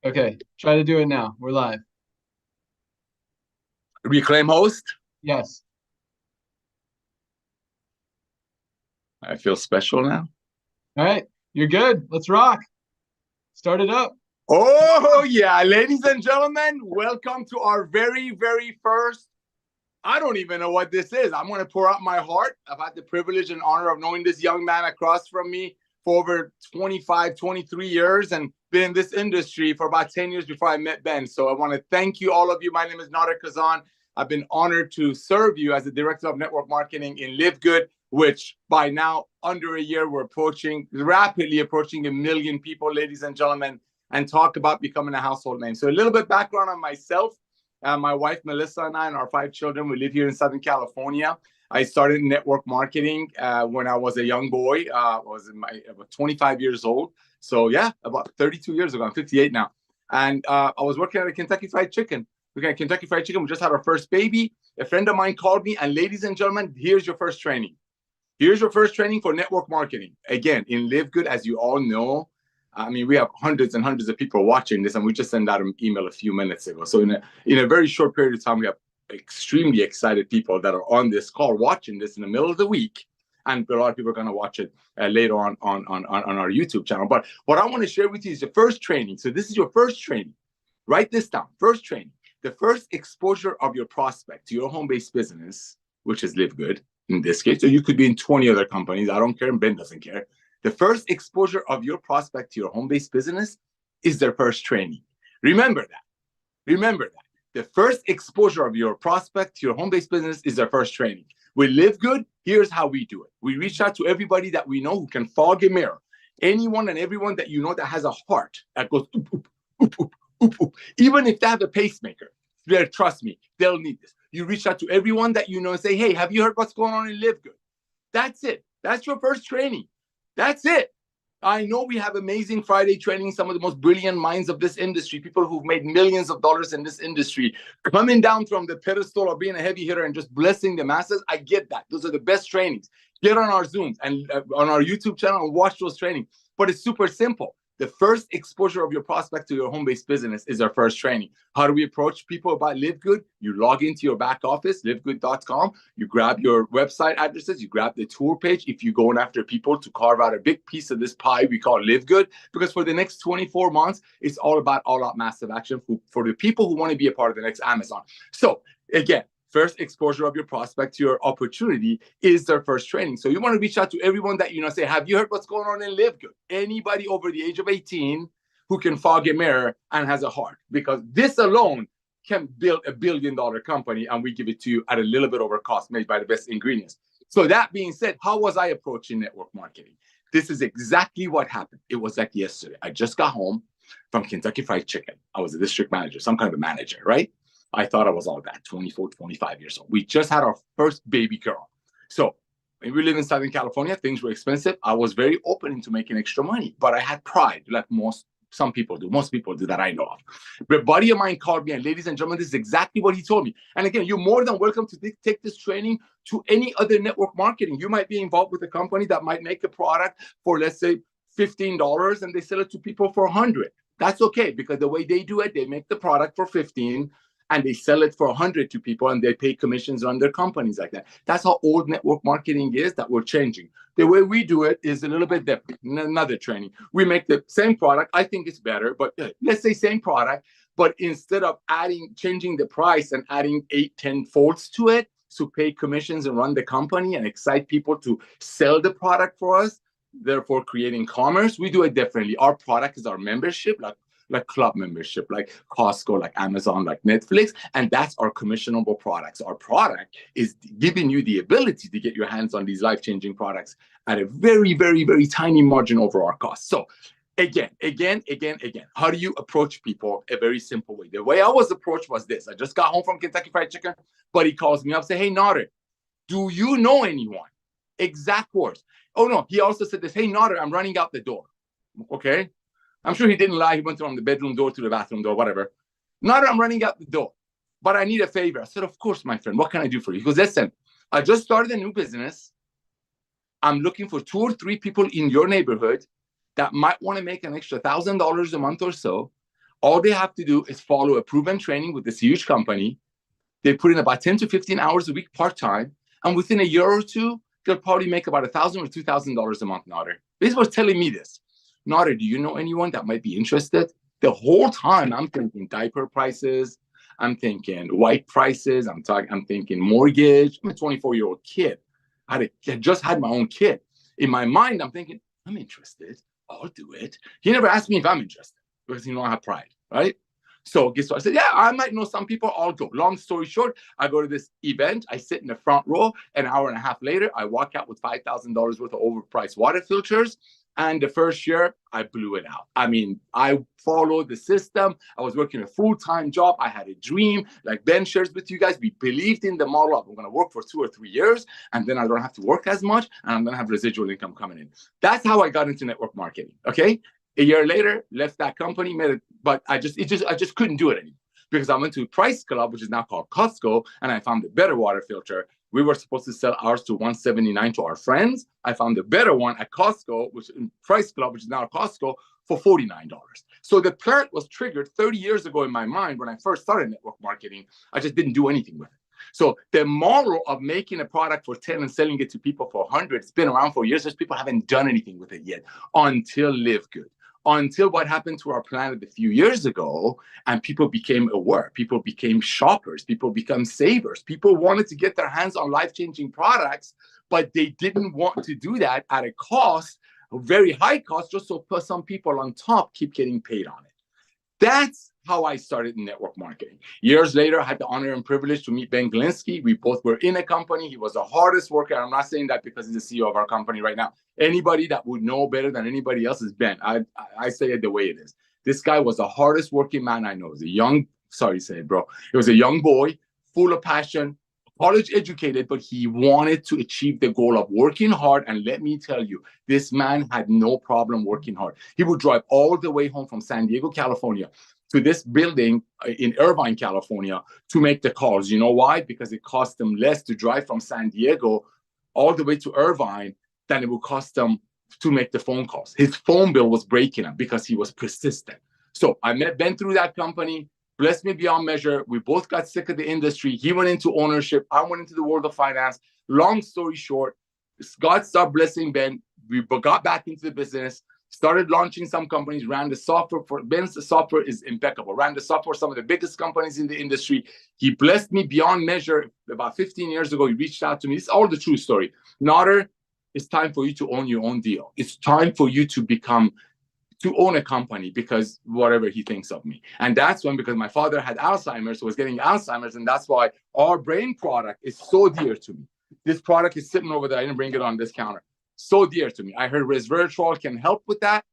Okay, try to do it now. We're live. Reclaim host. Yes. I feel special now. All right, you're good. Let's rock. Start it up. Oh, yeah. Ladies and gentlemen, welcome to our very first. I don't even know what this is. I'm going to pour out my heart. I've had the privilege and honor of knowing this young man across from me for over 25, 23 years and been in this industry for about 10 years before I met Ben. So I want to thank you, all of you. My name is Nader Kazan. I've been honored to serve you as the Director of Network Marketing in LiveGood, which by now, under a year, we're rapidly approaching 1 million people, ladies and gentlemen, and talk about becoming a household name. So a little bit background on myself. My wife, Melissa, and I, and our 5 children, we live here in Southern California. I started network marketing when I was a young boy. I was about 25 years old. So yeah, about 32 years ago. I'm 58 now. And I was working at a Kentucky Fried Chicken. We just had our first baby. A friend of mine called me, and ladies and gentlemen, here's your first training. Here's your first training for network marketing. Again, in LiveGood, as you all know, I mean, we have hundreds and hundreds of people watching this, and we just sent out an email a few minutes ago. So in a very short period of time, we have extremely excited people that are on this call watching this in the middle of the week. And a lot of people are going to watch it later on our YouTube channel. But what I want to share with you is the first training. So this is your first training. Write this down. First training. The first exposure of your prospect to your home-based business, which is LiveGood in this case. So you could be in 20 other companies. I don't care, and Ben doesn't care. The first exposure of your prospect to your home-based business is their first training. Remember that. Remember that. The first exposure of your prospect to your home-based business is their first training. With LiveGood, here's how we do it. We reach out to everybody that we know who can fog a mirror. Anyone and everyone that you know that has a heart that goes oop, oop, oop, oop, oop, oop. Even if they have a pacemaker, trust me, they'll need this. You reach out to everyone that you know and say, hey, have you heard what's going on in LiveGood? That's it. That's your first training. That's it. I know we have amazing Friday training, some of the most brilliant minds of this industry, people who've made millions of dollars in this industry, coming down from the pedestal of being a heavy hitter and just blessing the masses. I get that. Those are the best trainings. Get on our Zooms and on our YouTube channel and watch those trainings. But it's super simple. The first exposure of your prospect to your home-based business is our first training. How do we approach people about LiveGood? You log into your back office, livegood.com. You grab your website addresses. You grab the tour page. If you're going after people to carve out a big piece of this pie we call LiveGood, because for the next 24 months, it's all about all-out massive action for the people who want to be a part of the next Amazon. So again, first exposure of your prospect to your opportunity is their first training. So you want to reach out to everyone that you know, say, have you heard what's going on in LiveGood? Anybody over the age of 18 who can fog a mirror and has a heart, because this alone can build $1 billion company, and we give it to you at a little bit over cost, made by the best ingredients. So that being said, how was I approaching network marketing? This is exactly what happened. It was like yesterday. I just got home from Kentucky Fried Chicken. I was a district manager, some kind of a manager, right? I thought I was all that, 24, 25 years old. We just had our first baby girl. So when we live in Southern California, things were expensive. I was very open into making extra money, but I had pride, like some people do. Most people do that I know of. But a buddy of mine called me, and ladies and gentlemen, this is exactly what he told me. And again, you're more than welcome to take this training to any other network marketing. You might be involved with a company that might make a product for, let's say, $15, and they sell it to people for $100. That's okay, because the way they do it, they make the product for $15, and they sell it for $100 to people, and they pay commissions on their companies like that. That's how old network marketing is, that we're changing. The way we do it is a little bit different. Another training. We make the same product. I think it's better, but let's say same product, but instead of changing the price and adding 8, 10 folds to it to pay commissions and run the company and excite people to sell the product for us, therefore creating commerce, we do it differently. Our product is our membership, like club membership, like Costco, like Amazon, like Netflix, and that's our commissionable products. Our product is giving you the ability to get your hands on these life-changing products at a very, very, very tiny margin over our cost. So again, how do you approach people? A very simple way. The way I was approached was this. I just got home from Kentucky Fried Chicken, but he calls me up, say, hey, Nader, do you know anyone? Exact words. Oh, no, he also said this, hey, Nader, I'm running out the door. Okay. I'm sure he didn't lie. He went from the bedroom door to the bathroom door, whatever. Nader, I'm running out the door, but I need a favor. I said, of course, my friend. What can I do for you? He goes, listen, I just started a new business. I'm looking for 2 or 3 people in your neighborhood that might want to make an extra $1,000 a month or so. All they have to do is follow a proven training with this huge company. They put in about 10 to 15 hours a week part-time. And within a year or two, they'll probably make about $1,000 or $2,000 a month, Nader. This was telling me this. Nader, do you know anyone that might be interested? The whole time I'm thinking diaper prices. I'm thinking white prices. I'm thinking mortgage. I'm a 24-year-old kid. I had just had my own kid. In my mind, I'm thinking, I'm interested. I'll do it. He never asked me if I'm interested because he knows I have pride, right? So guess what? I said, yeah, I might know some people. I'll go. Long story short, I go to this event. I sit in the front row. An hour and a half later, I walk out with $5,000 worth of overpriced water filters. And the first year, I blew it out. I mean, I followed the system. I was working a full-time job. I had a dream. Like Ben shares with you guys, we believed in the model of I'm going to work for 2 or 3 years, and then I don't have to work as much, and I'm going to have residual income coming in. That's how I got into network marketing, okay? A year later, left that company, but I just couldn't do it anymore because I went to Price Club, which is now called Costco, and I found a better water filter. We were supposed to sell ours to $179 to our friends. I found a better one at Costco, which in Price Club, which is now Costco, for $49. So the plan was triggered 30 years ago in my mind when I first started network marketing. I just didn't do anything with it. So the model of making a product for 10 and selling it to people for 100, it's been around for years. Just people haven't done anything with it yet until LiveGood. Until what happened to our planet a few years ago, and people became aware, people became shoppers, people became savers. People wanted to get their hands on life-changing products, but they didn't want to do that at a cost, a very high cost, just so some people on top keep getting paid on it. That's how I started in network marketing. Years later, I had the honor and privilege to meet Ben Glinsky. We both were in a company. He was the hardest worker. I'm not saying that because he's the CEO of our company right now. Anybody that would know better than anybody else is Ben. I say it the way it is. This guy was the hardest working man I know. He was a young, sorry to say it, bro. He was a young boy, full of passion, college educated, but he wanted to achieve the goal of working hard. And let me tell you, this man had no problem working hard. He would drive all the way home from San Diego, California, to this building in Irvine, California, to make the calls. You know why? Because it cost them less to drive from San Diego all the way to Irvine than it would cost them to make the phone calls. His phone bill was breaking him because he was persistent. So I met Ben through that company, blessed me beyond measure. We both got sick of the industry. He went into ownership. I went into the world of finance. Long story short, God started blessing Ben. We got back into the business, started launching some companies, ran the software for Ben's. The software is impeccable. Ran the software for some of the biggest companies in the industry. He blessed me beyond measure. About 15 years ago, he reached out to me. It's all the true story. Nader, it's time for you to own your own deal. It's time for you to own a company because whatever he thinks of me. And that's when, because my father had Alzheimer's, was getting Alzheimer's, and that's why our brain product is so dear to me. This product is sitting over there. I didn't bring it on this counter. So dear to me. I heard resveratrol can help with that.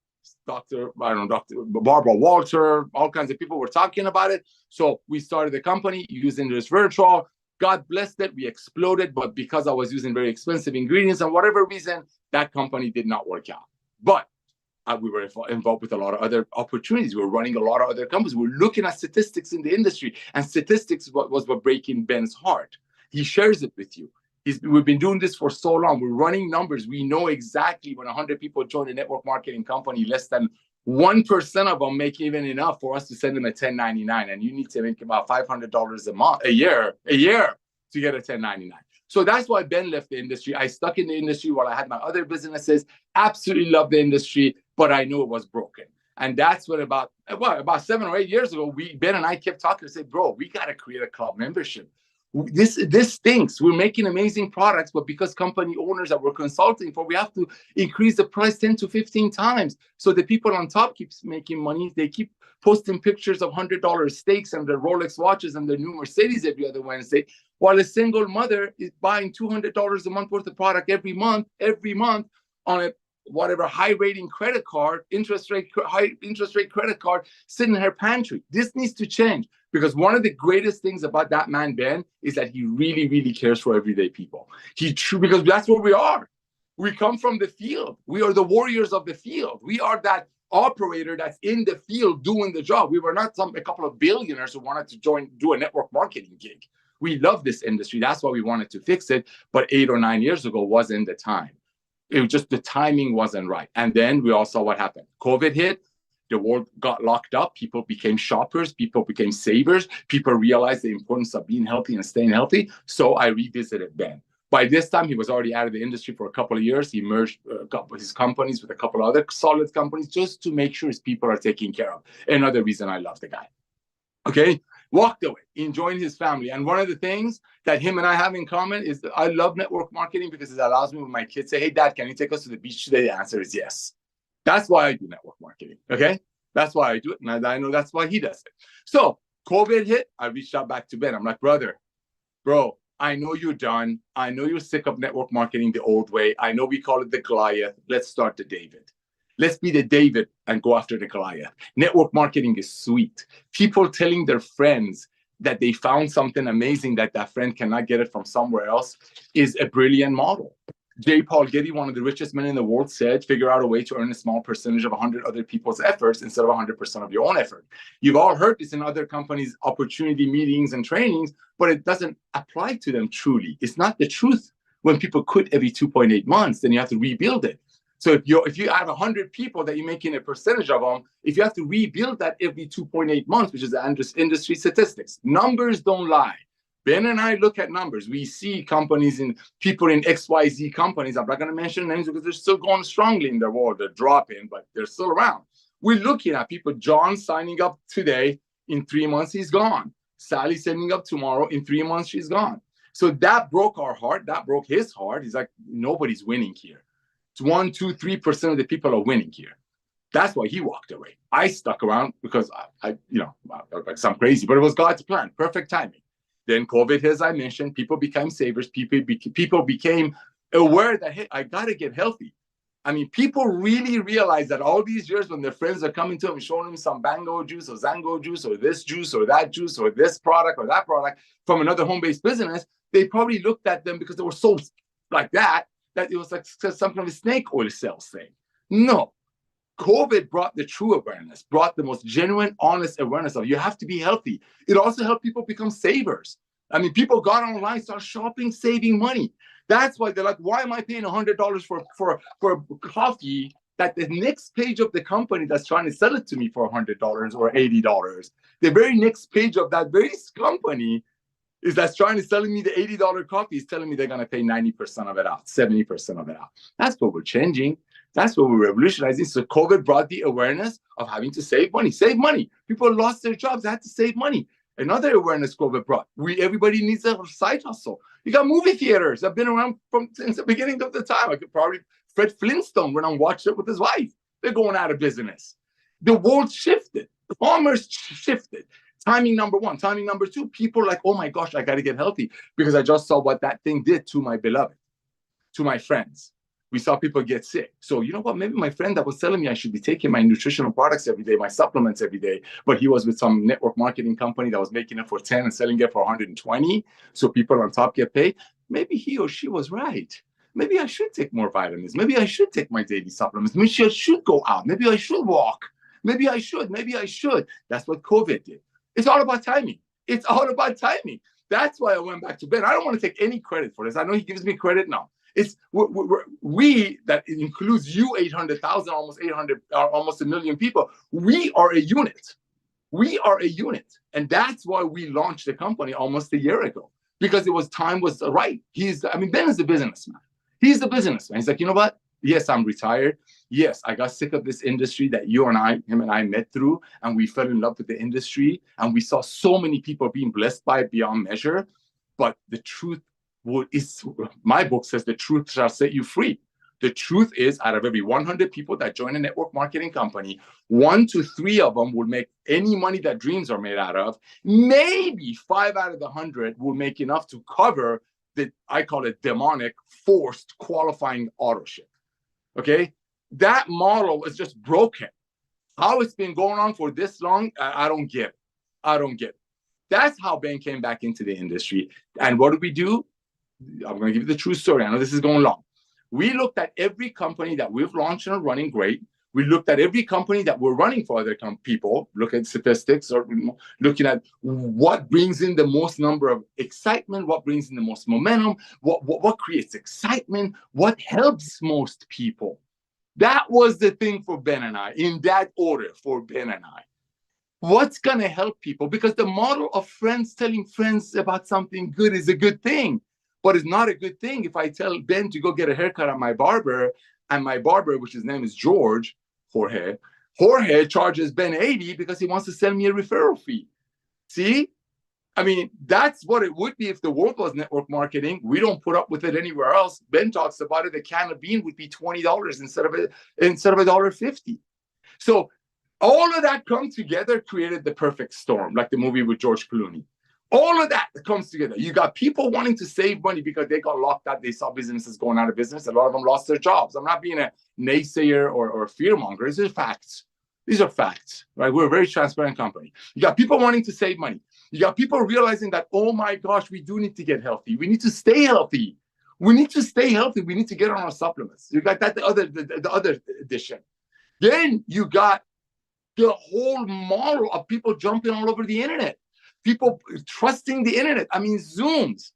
Dr. Barbara Walter, all kinds of people were talking about it. So we started the company using resveratrol. God blessed it. We exploded. But because I was using very expensive ingredients and whatever reason, that company did not work out. But we were involved with a lot of other opportunities. We were running a lot of other companies. We were looking at statistics in the industry. And statistics was what breaking Ben's heart. He shares it with you. We've been doing this for so long. We're running numbers. We know exactly when 100 people join a network marketing company, less than 1% of them make even enough for us to send them a 1099. And you need to make about $500 a year to get a 1099. So that's why Ben left the industry. I stuck in the industry while I had my other businesses. Absolutely loved the industry, but I knew it was broken. And that's when about 7 or 8 years ago, Ben and I kept talking and said, bro, we got to create a club membership. This stinks. We're making amazing products, but because company owners that we're consulting for, we have to increase the price 10 to 15 times. So the people on top keeps making money. They keep posting pictures of $100 steaks and their Rolex watches and their new Mercedes every other Wednesday, while a single mother is buying $200 a month worth of product every month on a whatever high rating credit card, high interest rate credit card sitting in her pantry. This needs to change. Because one of the greatest things about that man, Ben, is that he really, really cares for everyday people. Because that's where we are. We come from the field. We are the warriors of the field. We are that operator that's in the field doing the job. We were not a couple of billionaires who wanted to do a network marketing gig. We love this industry. That's why we wanted to fix it. But 8 or 9 years ago wasn't the time. It was just the timing wasn't right. And then we all saw what happened. COVID hit. The world got locked up. People became shoppers. People became savers. People realized the importance of being healthy and staying healthy. So I revisited Ben. By this time, he was already out of the industry for a couple of years. He merged his companies with a couple of other solid companies just to make sure his people are taken care of. Another reason I love the guy. Okay, walked away, enjoying his family. And one of the things that him and I have in common is that I love network marketing because it allows me when my kids say, hey, Dad, can you take us to the beach today? The answer is yes. That's why I do network marketing, okay? That's why I do it, and I know that's why he does it. So COVID hit, I reached out back to Ben. I'm like, bro, I know you're done. I know you're sick of network marketing the old way. I know we call it the Goliath. Let's start the David. Let's be the David and go after the Goliath. Network marketing is sweet. People telling their friends that they found something amazing that that friend cannot get it from somewhere else is a brilliant model. J. Paul Getty, one of the richest men in the world, said, figure out a way to earn a small percentage of 100 other people's efforts instead of 100% of your own effort. You've all heard this in other companies' opportunity meetings and trainings, but it doesn't apply to them truly. It's not the truth. When people quit every 2.8 months, then you have to rebuild it. So if you have 100 people that you're making a percentage of them, if you have to rebuild that every 2.8 months, which is the industry statistics, numbers don't lie. Ben and I look at numbers. We see companies and people in XYZ companies. I'm not going to mention names because they're still going strongly in their world. They're dropping, but they're still around. We're looking at people. John signing up today. In 3 months, he's gone. Sally signing up tomorrow. In 3 months, she's gone. So that broke our heart. That broke his heart. He's like, nobody's winning here. It's 1, 2, 3% of the people are winning here. That's why he walked away. I stuck around because I sound crazy, but it was God's plan. Perfect timing. Then COVID, as I mentioned, people became savers. People became aware that, hey, I got to get healthy. I mean, people really realize that all these years when their friends are coming to them and showing them some Bango juice or Zango juice or this juice or that juice or this product or that product from another home-based business, they probably looked at them because they were so like that it was like some kind of a snake oil sales thing. No. COVID brought the true awareness, brought the most genuine, honest awareness of you have to be healthy. It also helped people become savers. I mean, people got online, started shopping, saving money. That's why they're like, why am I paying $100 for coffee that the next page of the company that's trying to sell it to me for $100 or $80? The very next page of that very company is that's trying to sell me the $80 coffee is telling me they're going to pay 90% of it out, 70% of it out. That's what we're changing. That's what we're revolutionizing. So COVID brought the awareness of having to save money. Save money. People lost their jobs. They had to save money. Another awareness COVID brought. Everybody needs a side hustle. You got movie theaters that have been around since the beginning of the time. I could probably Fred Flintstone went and watched it with his wife. They're going out of business. The world shifted. Commerce shifted. Timing number one. Timing number two, people are like, oh my gosh, I got to get healthy because I just saw what that thing did to my beloved, to my friends. We saw people get sick. So you know what? Maybe my friend that was telling me I should be taking my nutritional products every day, my supplements every day, but he was with some network marketing company that was making it for 10 and selling it for 120. So people on top get paid. Maybe he or she was right. Maybe I should take more vitamins. Maybe I should take my daily supplements. Maybe I should go out. Maybe I should walk. Maybe I should. That's what COVID did. It's all about timing. It's all about timing. That's why I went back to Ben. I don't want to take any credit for this. I know he gives me credit now. It's we that includes you, 800,000, almost 800, almost a million people. We are a unit. We are a unit. And that's why we launched the company almost a year ago, because time was right. Ben is the businessman. He's the businessman. He's like, you know what? Yes, I'm retired. Yes, I got sick of this industry that him and I met through, and we fell in love with the industry. And we saw so many people being blessed by it beyond measure. But the truth is, my book says the truth shall set you free. The truth is, out of every 100 people that join a network marketing company, 1 to 3 of them will make any money that dreams are made out of. Maybe 5 out of the 100 will make enough to cover I call it demonic, forced qualifying auto ship. Okay? That model is just broken. How it's been going on for this long, I don't get it. That's how Ben came back into the industry. And what did we do? I'm going to give you the true story. I know this is going long. We looked at every company that we've launched and are running great. We looked at every company that we're running for other people, look at statistics, or looking at what brings in the most number of excitement, what brings in the most momentum, what creates excitement, what helps most people. That was the thing for Ben and I, in that order for Ben and I. What's going to help people? Because the model of friends telling friends about something good is a good thing, but it's not a good thing if I tell Ben to go get a haircut at my barber, and my barber, which his name is Jorge charges Ben 80 because he wants to send me a referral fee. See? I mean, that's what it would be if the world was network marketing. We don't put up with it anywhere else. Ben talks about it. A can of bean would be $20 instead of $1.50. So all of that come together created the perfect storm, like the movie with George Clooney. All of that comes together. You got people wanting to save money because they got locked out. They saw businesses going out of business. A lot of them lost their jobs. I'm not being a naysayer or a fearmonger. These are facts. These are facts, right? We're a very transparent company. You got people wanting to save money. You got people realizing that, oh my gosh, we do need to get healthy. We need to stay healthy. We need to stay healthy. We need to get on our supplements. You got that, the other edition. Then you got the whole model of people jumping all over the internet. People trusting the internet. I mean, Zooms.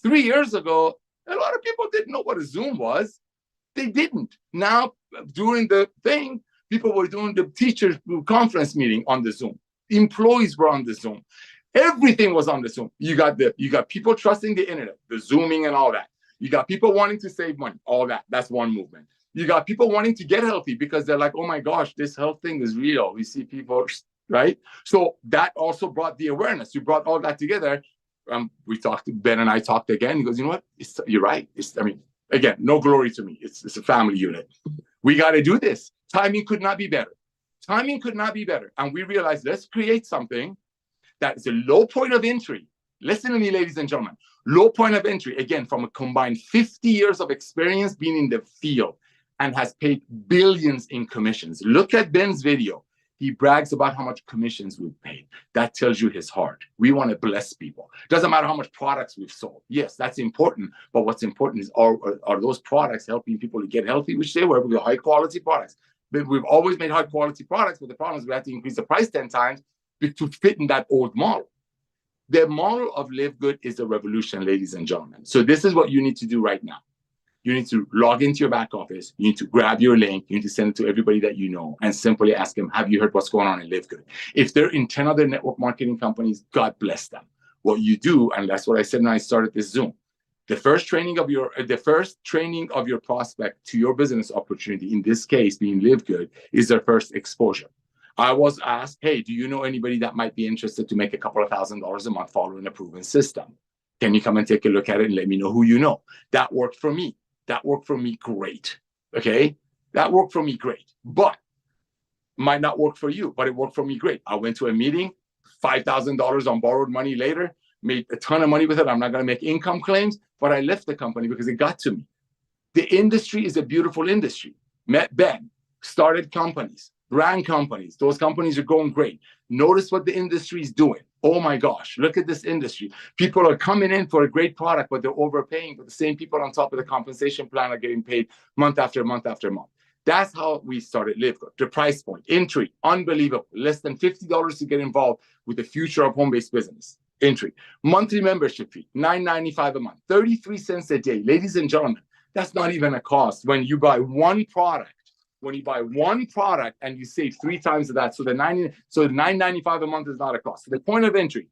3 years ago, a lot of people didn't know what a Zoom was. They didn't. Now, during the thing, people were doing the teacher conference meeting on the Zoom. Employees were on the Zoom. Everything was on the Zoom. You got people trusting the internet, the Zooming and all that. You got people wanting to save money, all that. That's one movement. You got people wanting to get healthy because they're like, oh my gosh, this health thing is real. We see people, right? So that also brought the awareness. You brought all that together. Ben and I talked again. He goes, you know what? You're right. Again, no glory to me. It's a family unit. We got to do this. Timing could not be better. Timing could not be better. And we realized, let's create something that is a low point of entry. Listen to me, ladies and gentlemen. Low point of entry, again, from a combined 50 years of experience being in the field and has paid billions in commissions. Look at Ben's video. He brags about how much commissions we've paid. That tells you his heart. We want to bless people. Doesn't matter how much products we've sold. Yes, that's important. But what's important is, are those products helping people to get healthy, which they were, with high quality products. But we've always made high quality products, but the problem is we have to increase the price 10 times to fit in that old model. The model of LiveGood is a revolution, ladies and gentlemen. So this is what you need to do right now. You need to log into your back office. You need to grab your link. You need to send it to everybody that you know and simply ask them, have you heard what's going on in LiveGood? If they're in 10 other network marketing companies, God bless them. What you do, and that's what I said when I started this Zoom, the first training of your prospect to your business opportunity, in this case being LiveGood, is their first exposure. I was asked, hey, do you know anybody that might be interested to make a couple of $1,000s a month following a proven system? Can you come and take a look at it and let me know who you know? That worked for me. That worked for me great. Okay? That worked for me great. But might not work for you, but it worked for me great. I went to a meeting, $5,000 on borrowed money later, made a ton of money with it. I'm not going to make income claims, but I left the company because it got to me. The industry is a beautiful industry. Met Ben, started companies, brand companies. Those companies are going great. Notice what the industry is doing. Oh my gosh, look at this industry. People are coming in for a great product, but they're overpaying. But the same people on top of the compensation plan are getting paid month after month after month. That's how we started LiveGood. The price point, entry, unbelievable. Less than $50 to get involved with the future of home-based business. Entry. Monthly membership fee, $9.95 a month, 33 cents a day. Ladies and gentlemen, that's not even a cost when you buy one product. When you buy one product and you save 3 times of that, so the $9.95 a month is not a cost. So the point of entry,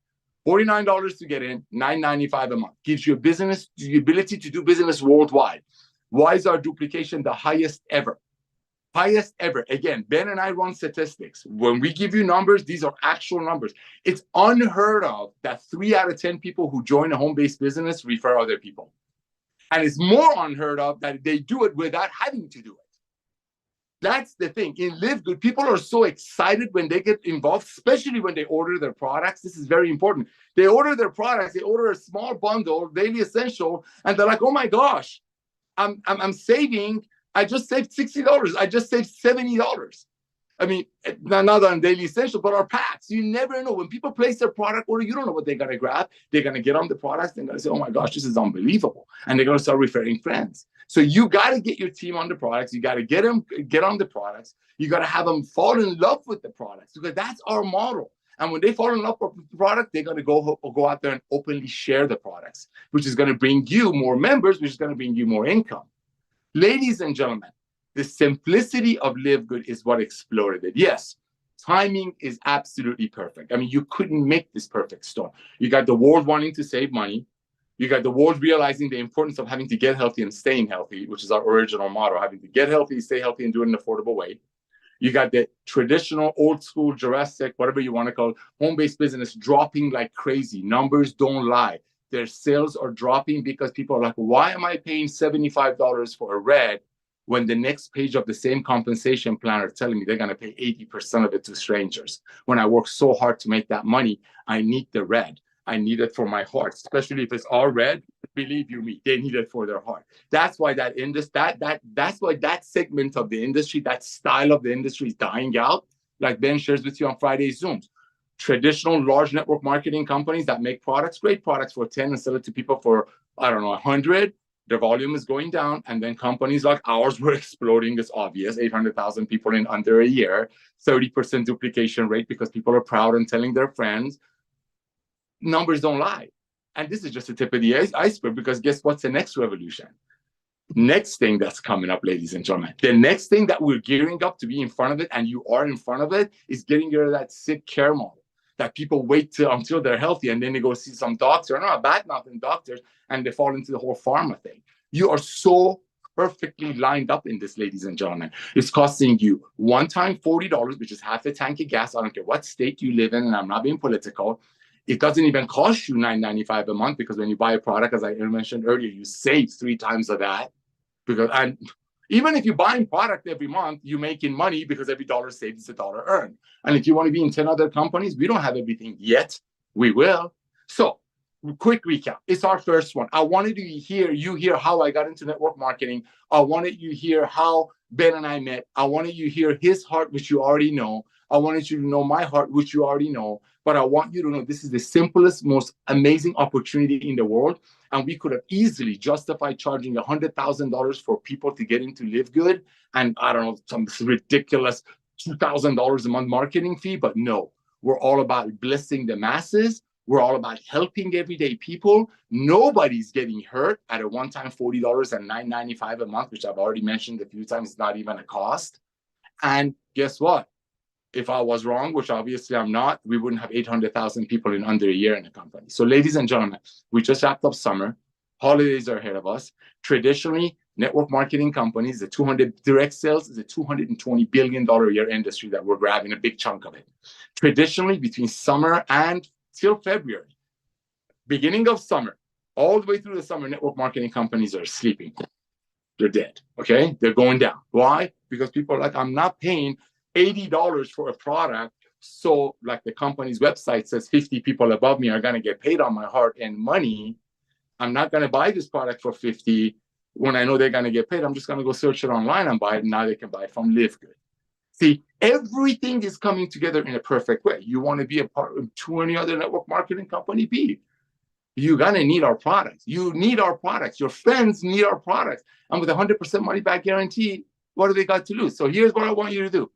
$49 to get in, $9.95 a month. Gives you the ability to do business worldwide. Why is our duplication the highest ever? Highest ever. Again, Ben and I run statistics. When we give you numbers, these are actual numbers. It's unheard of that 3 out of 10 people who join a home-based business refer other people. And it's more unheard of that they do it without having to do it. That's the thing. In LiveGood, people are so excited when they get involved, especially when they order their products. This is very important. They order their products, they order a small bundle, daily essential, and they're like, oh my gosh, I'm saving. I just saved $60. I just saved $70. I mean, not on daily essential, but our packs. You never know. When people place their product order, you don't know what they're going to grab. They're going to get on the products. They're going to say, oh my gosh, this is unbelievable. And they're going to start referring friends. So you got to get your team on the products. You got to get on the products. You got to have them fall in love with the products, because that's our model. And when they fall in love with the product, they're going to go out there and openly share the products, which is going to bring you more members, which is going to bring you more income. Ladies and gentlemen, The simplicity of LiveGood is what exploded it. Yes, timing is absolutely perfect. I mean, you couldn't make this perfect storm. You got the world wanting to save money. You got the world realizing the importance of having to get healthy and staying healthy, which is our original motto, having to get healthy, stay healthy, and do it in an affordable way. You got the traditional, old school, Jurassic, whatever you want to call it, home-based business dropping like crazy. Numbers don't lie. Their sales are dropping because people are like, why am I paying $75 for a red when the next page of the same compensation plan are telling me they're going to pay 80% of it to strangers? When I work so hard to make that money, I need the red. I need it for my heart, especially if it's all red. Believe you me, they need it for their heart. That's why that's why that segment of the industry, that style of the industry is dying out. Like Ben shares with you on Friday Zooms. Traditional large network marketing companies that make products, great products for 10 and sell it to people for, I don't know, 100. Their volume is going down. And then companies like ours were exploding. It's obvious. 800,000 people in under a year, 30% duplication rate because people are proud and telling their friends. Numbers don't lie. And this is just the tip of the iceberg, because guess what's the next revolution? Next thing that's coming up, ladies and gentlemen, the next thing that we're gearing up to be in front of it, and you are in front of it, is getting rid of that sick care model that people wait until they're healthy and then they go see some doctor. I'm not bad mouthing doctors, and they fall into the whole pharma thing. You are so perfectly lined up in this, ladies and gentlemen. It's costing you one time $40, which is half a tank of gas. I don't care what state you live in, and I'm not being political. It doesn't even cost you $9.95 a month, because when you buy a product, as I mentioned earlier, you save 3 times of that. And even if you're buying product every month, you're making money, because every dollar saved is a dollar earned. And if you want to be in 10 other companies, we don't have everything yet. We will. So quick recap. It's our first one. I wanted to hear how I got into network marketing. I wanted you to hear how Ben and I met. I wanted you to hear his heart, which you already know. I wanted you to know my heart, which you already know. But I want you to know this is the simplest, most amazing opportunity in the world. And we could have easily justified charging $100,000 for people to get into LiveGood, and I don't know, some ridiculous $2,000 a month marketing fee. But no, we're all about blessing the masses. We're all about helping everyday people. Nobody's getting hurt at a one-time $40 and $9.95 a month, which I've already mentioned a few times, it's not even a cost. And guess what? If I was wrong, which obviously I'm not, we wouldn't have 800,000 people in under a year in the company. So ladies and gentlemen, we just wrapped up summer. Holidays are ahead of us. Traditionally, network marketing companies, the 200 direct sales is a $220 billion a year industry that we're grabbing a big chunk of it. Traditionally, between summer and till February, beginning of summer, all the way through the summer, network marketing companies are sleeping. They're dead, okay? They're going down. Why? Because people are like, I'm not paying $80 for a product, so like the company's website says 50 people above me are going to get paid on my heart and money. I'm not going to buy this product for 50 when I know they're going to get paid. I'm just going to go search it online and buy it, and now they can buy it from LiveGood. See, everything is coming together in a perfect way. You want to be a part of 20 other network marketing company, be. You're going to need our products. You need our products. Your friends need our products. And with 100% money back guarantee, what do they got to lose? So here's what I want you to do.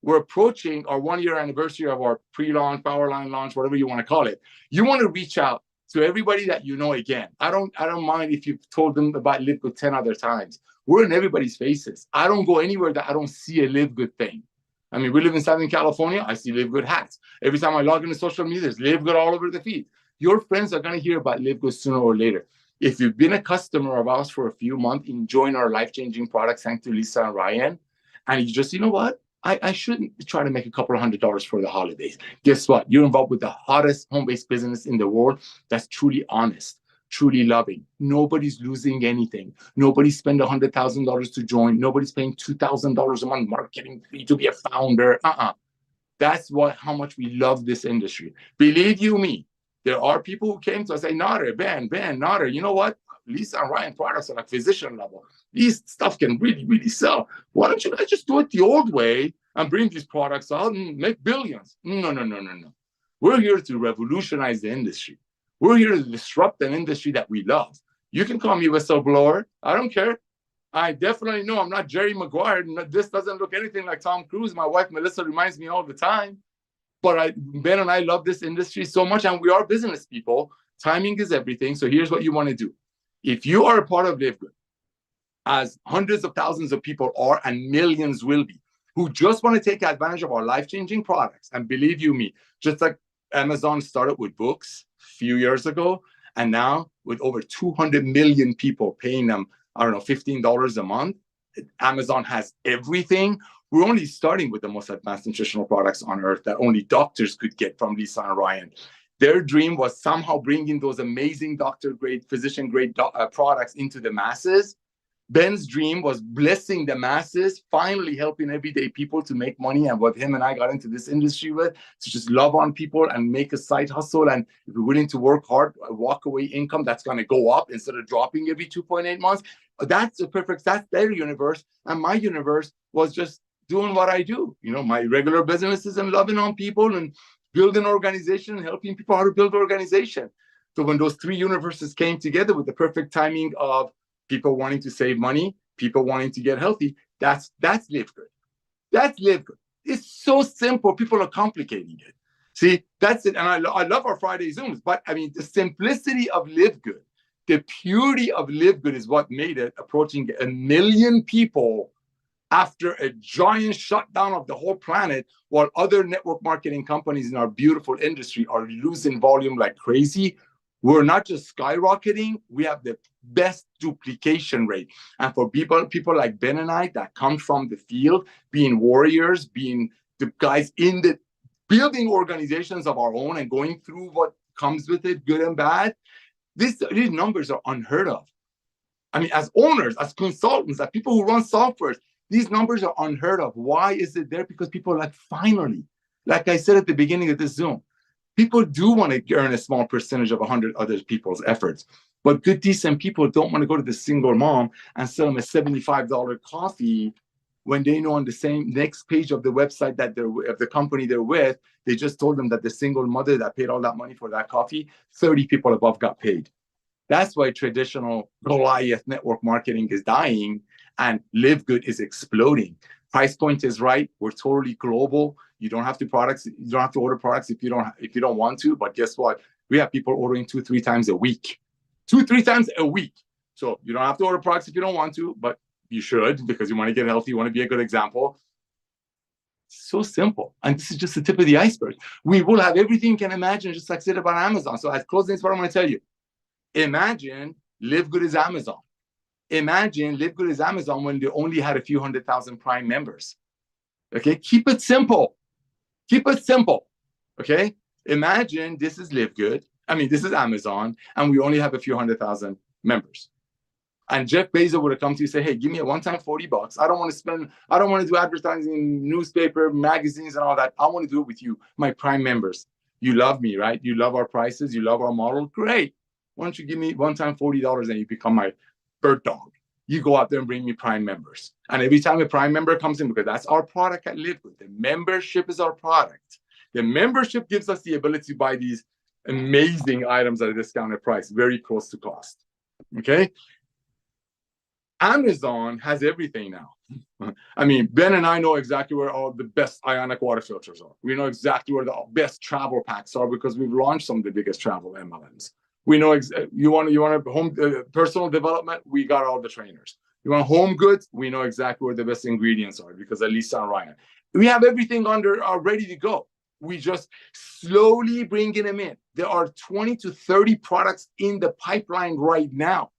We're approaching our 1-year anniversary of our pre-launch, powerline launch, whatever you want to call it. You want to reach out to everybody that you know again. I don't mind if you've told them about LiveGood 10 other times. We're in everybody's faces. I don't go anywhere that I don't see a LiveGood thing. I mean, we live in Southern California. I see LiveGood hats. Every time I log into social media, there's LiveGood all over the feed. Your friends are going to hear about LiveGood sooner or later. If you've been a customer of ours for a few months, enjoying our life-changing products, thanks to Lisa and Ryan, and you just, you know what? I shouldn't try to make a couple of $100s for the holidays. Guess what? You're involved with the hottest home-based business in the world that's truly honest, truly loving. Nobody's losing anything. Nobody's spent $100,000 to join. Nobody's paying $2,000 a month marketing fee to be a founder. That's how much we love this industry. Believe you me, there are people who came to us and say, Nader, Ben, Nader, you know what? Lisa and Ryan products are like physician level. These stuff can really, really sell. Why don't you guys just do it the old way and bring these products out and make billions? No. We're here to revolutionize the industry. We're here to disrupt an industry that we love. You can call me whistleblower. I don't care. I definitely know I'm not Jerry Maguire. This doesn't look anything like Tom Cruise. My wife, Melissa, reminds me all the time. But Ben and I love this industry so much, and we are business people. Timing is everything. So here's what you want to do. If you are a part of LiveGood, as hundreds of thousands of people are and millions will be, who just want to take advantage of our life-changing products. And believe you me, just like Amazon started with books a few years ago, and now with over 200 million people paying them, I don't know, $15 a month, Amazon has everything. We're only starting with the most advanced nutritional products on earth that only doctors could get from Lisa and Ryan. Their dream was somehow bringing those amazing doctor-grade, physician-grade products into the masses. Ben's dream was blessing the masses, finally helping everyday people to make money. And what him and I got into this industry with, to just love on people and make a side hustle. And if you're willing to work hard, a walk away income that's going to go up instead of dropping every 2.8 months. That's their universe. And my universe was just doing what I do. You know, my regular businesses and loving on people and building organization and helping people how to build organization. So when those three universes came together with the perfect timing of people wanting to save money, people wanting to get healthy, that's LiveGood. That's LiveGood. It's so simple. People are complicating it. See, that's it. And I love our Friday Zooms, but I mean, the simplicity of LiveGood, the purity of LiveGood is what made it approaching 1 million people after a giant shutdown of the whole planet, while other network marketing companies in our beautiful industry are losing volume like crazy. We're not just skyrocketing, we have the best duplication rate. And for people like Ben and I that come from the field, being warriors, being the guys in the building organizations of our own and going through what comes with it, good and bad, these numbers are unheard of. I mean, as owners, as consultants, as people who run softwares, these numbers are unheard of. Why is it there? Because people are like, finally, like I said at the beginning of this Zoom, people do want to earn a small percentage of 100 other people's efforts. But good, decent people don't want to go to the single mom and sell them a $75 coffee when they know on the same next page of the website that of the company they're with, they just told them that the single mother that paid all that money for that coffee, 30 people above got paid. That's why traditional Goliath network marketing is dying and LiveGood is exploding. Price point is right. We're totally global. You don't have to order products if you don't want to. But guess what? We have people ordering 2-3 times a week. 2-3 times a week. So you don't have to order products if you don't want to, but you should, because you want to get healthy. You want to be a good example. So simple. And this is just the tip of the iceberg. We will have everything you can imagine, just like I said about Amazon. So as closing, what I'm going to tell you. Imagine LiveGood is Amazon. Imagine LiveGood is Amazon when they only had a few 100,000 Prime members. Okay, keep it simple. Keep it simple. Okay, imagine this is LiveGood. I mean, this is Amazon, and we only have a few 100,000 members. And Jeff Bezos would have come to you and say, hey, give me a one-time $40. I don't want to do advertising, newspaper, magazines, and all that. I want to do it with you, my Prime members. You love me, right? You love our prices. You love our model. Great. Why don't you give me one-time $40 and you become my bird dog? You go out there and bring me Prime members. And every time a Prime member comes in, because that's our product at LiveGood, the membership is our product. The membership gives us the ability to buy these amazing items at a discounted price, very close to cost. Okay? Amazon has everything now. I mean, Ben and I know exactly where all the best ionic water filters are. We know exactly where the best travel packs are because we've launched some of the biggest travel MLMs. We know you want a home personal development. We got all the trainers. You want home goods. We know exactly where the best ingredients are because of Lisa and Ryan. We have everything ready to go. We just slowly bringing them in. There are 20 to 30 products in the pipeline right now.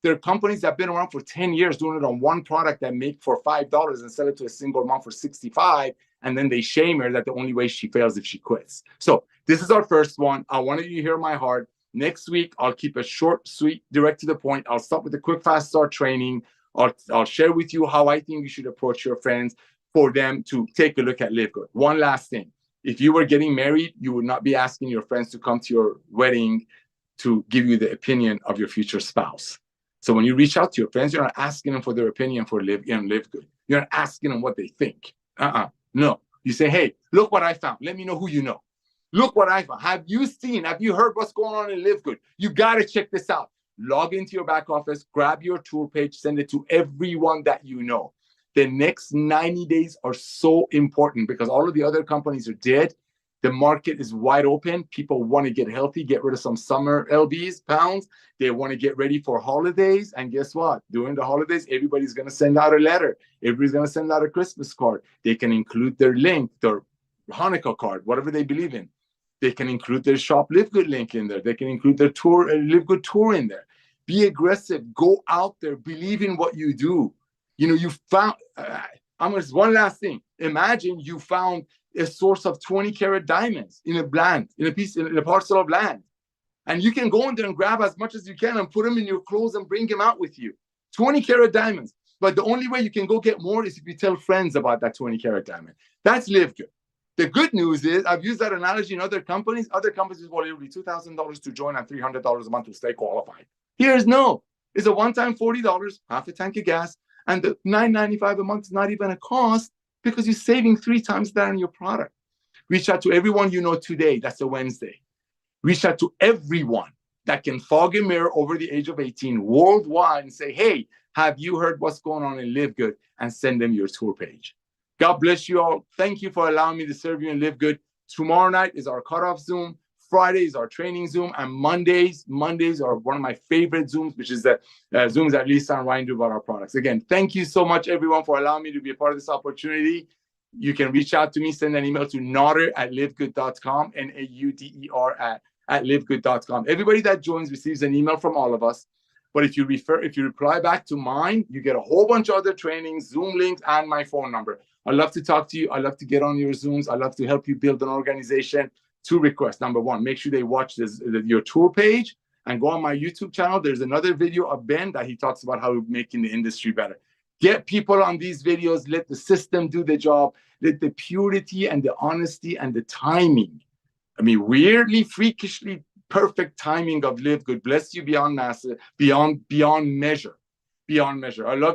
There are companies that have been around for 10 years doing it on one product that make for $5 and sell it to a single mom for $65. And then they shame her that the only way she fails if she quits. So this is our first one. I wanted you to hear my heart. Next week, I'll keep it short, sweet, direct to the point. I'll start with the quick, fast start training. I'll share with you how I think you should approach your friends for them to take a look at LiveGood. One last thing. If you were getting married, you would not be asking your friends to come to your wedding to give you the opinion of your future spouse. So when you reach out to your friends, you're not asking them for their opinion for LiveGood. You're not asking them what they think. No. You say, hey, look what I found. Let me know who you know. Look what I found. Have you heard what's going on in LiveGood? You got to check this out. Log into your back office, grab your tool page, send it to everyone that you know. The next 90 days are so important because all of the other companies are dead. The market is wide open. People want to get healthy, get rid of some summer lbs, pounds. They want to get ready for holidays. And guess what? During the holidays, everybody's going to send out a letter. Everybody's going to send out a Christmas card. They can include their link, their Hanukkah card, whatever they believe in. They can include their Shop LiveGood link in there. They can include their tour, LiveGood tour in there. Be aggressive. Go out there. Believe in what you do. You know, you found, one last thing. Imagine you found a source of 20-carat diamonds in a parcel of land. And you can go in there and grab as much as you can and put them in your clothes and bring them out with you. 20-carat diamonds. But the only way you can go get more is if you tell friends about that 20-carat diamond. That's LiveGood. The good news is, I've used that analogy in other companies. Other companies, well, it will be $2,000 to join and $300 a month to stay qualified. Here's no. It's a one-time $40, half a tank of gas, and the $9.95 a month is not even a cost because you're saving 3 times that on your product. Reach out to everyone you know today. That's a Wednesday. Reach out to everyone that can fog a mirror over the age of 18 worldwide and say, hey, have you heard what's going on in LiveGood? And send them your tour page. God bless you all. Thank you for allowing me to serve you in LiveGood. Tomorrow night is our cutoff Zoom. Friday is our training Zoom. And Mondays are one of my favorite Zooms, which is the Zooms that Lisa and Ryan do about our products. Again, thank you so much, everyone, for allowing me to be a part of this opportunity. You can reach out to me, send an email to nauder@livegood.com, NAUDER at livegood.com. Everybody that joins receives an email from all of us. But if you reply back to mine, you get a whole bunch of other trainings, Zoom links, and my phone number. I'd love to talk to you. I'd love to get on your Zooms. I'd love to help you build an organization. 2 requests. Number 1, make sure they watch your tour page and go on my YouTube channel. There's another video of Ben that he talks about how we're making the industry better. Get people on these videos. Let the system do the job. Let the purity and the honesty and the timing. I mean, weirdly, freakishly perfect timing of LiveGood bless you beyond measure. I love you.